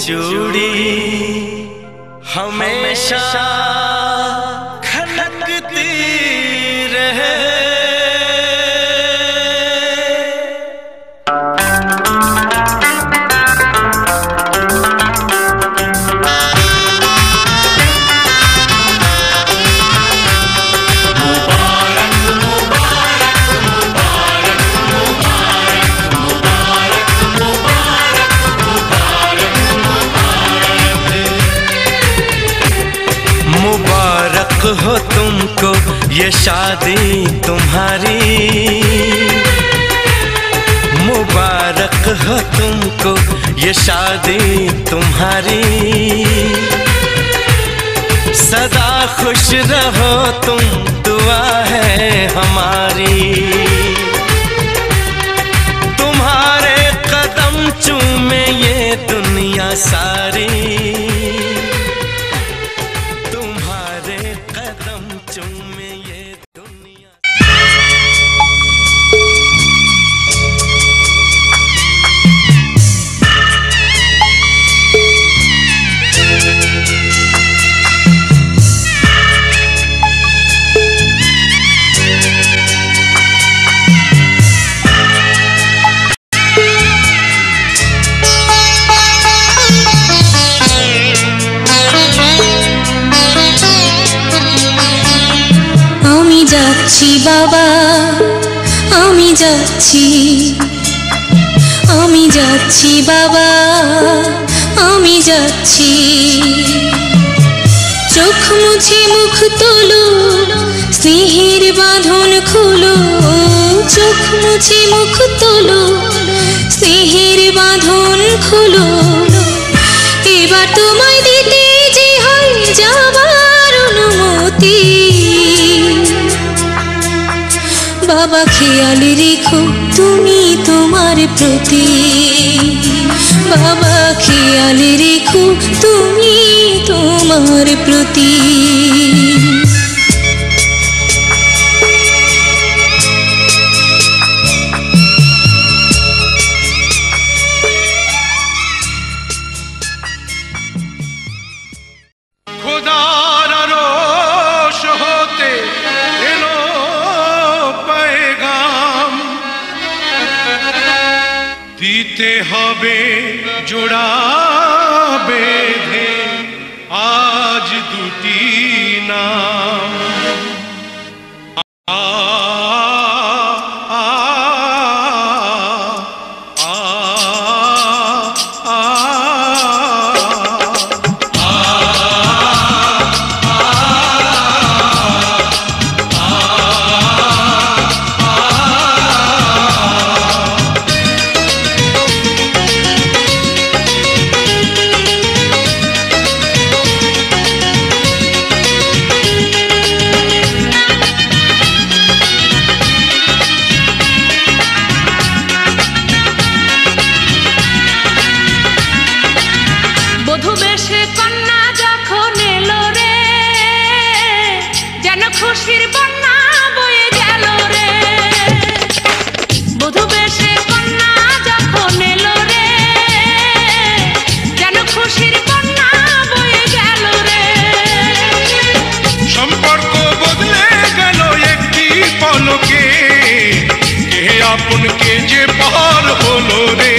चूड़ी हमेशा खनकती रहे। मुबारक हो तुमको ये शादी तुम्हारी, मुबारक हो तुमको ये शादी तुम्हारी। सदा खुश रहो तुम, दुआ है हमारी। तुम्हारे कदम चूमे ये दुनिया सारी, যাচ্ছি বাবা, আমি যাচ্ছি, আমি যাচ্ছি বাবা, আমি যাচ্ছি। চোখ মুছে মুখ তোলো, স্নেহের বাঁধন খোলো। চোখ মুছে মুখ তোলো, স্নেহের বাঁধন খোলো। এবার তোমায় দিতে যে হয় যাবার অনুমতি। বাবা খেয়াল রেখো তুমি তোমার প্রতি, বাবা খেয়াল রেখো তুমি তোমার প্রতি। দিতে হবে জোড়া বেঁধে আজ দুটি নাম। খুশির বন্যা বয়ে গেল রে, বধূ বেশে কন্যা যখন এলো রে, যেন খুশির বন্যা বয়ে গেল রে। সম্পর্ক বদলে গেল একটি পলকে, কে আপন কে যে পার হলো রে।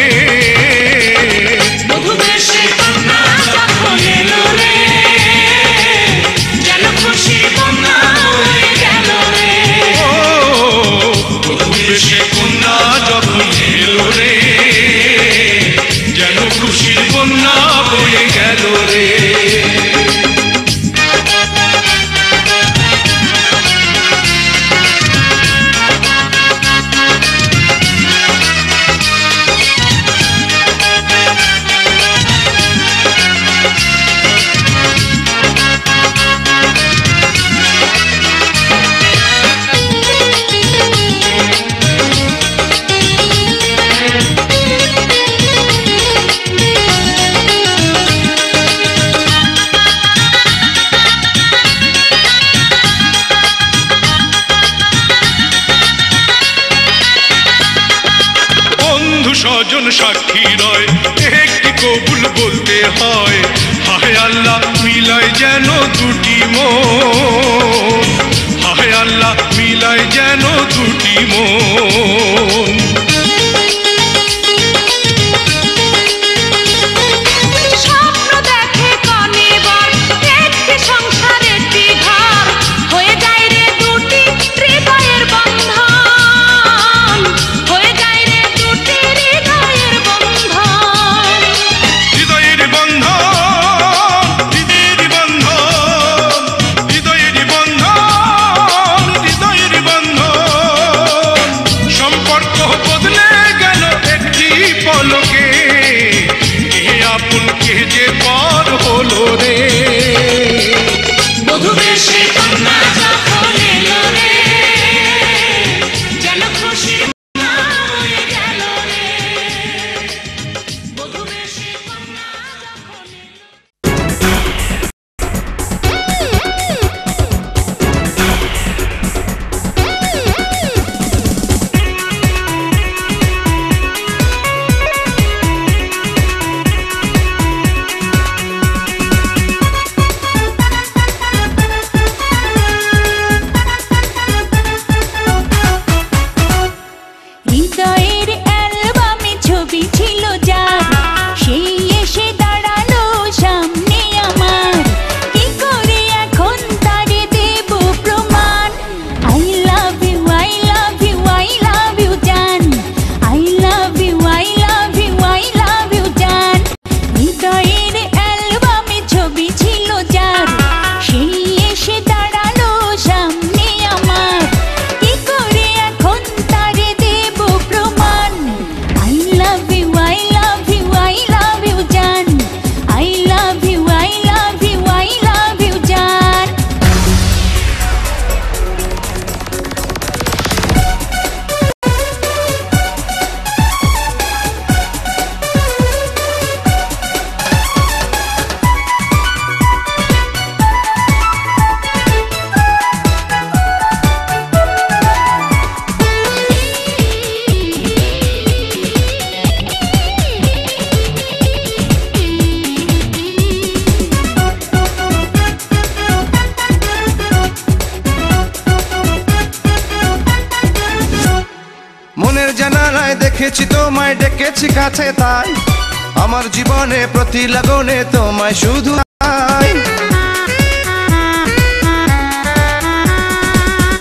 বধূ বেশে কন্যা যখন এলো রে, যেন খুশির বন্যা বয়ে গেল রে। বধূ বেশে কন্যা যখন এলো রে, যেন খুশির বন্যা বয়ে গেল রে। স্বজন সাক্ষী রয়, একটি কবুল বলতে হয়। হায় আল্লাহ মিলায় যেন দুটি মন, হায় আল্লাহ মিলায় যেন দুটি মন। দেখেছি তোমায়, ডেকেছি কাছে, তাই আমার জীবনে প্রতি লগনে তোমায় শুধু চাই।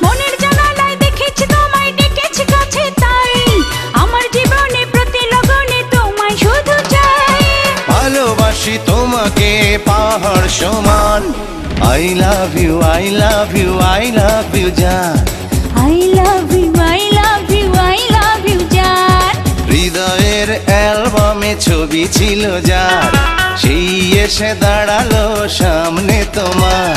মনের জানালায় দেখেছি তোমায়, ডেকেছি কাছে, তাই আমার জীবনে প্রতি লগনে তোমায় শুধু চাই। ভালোবাসি তোমাকে পাহাড় সমান। I love you, I love you, I love you জান। I love you, I love you, I love you জান। হৃদয়ের অ্যালবামে ছবি ছিল যার, সেই এসে দাঁড়ালো সামনে তোমার।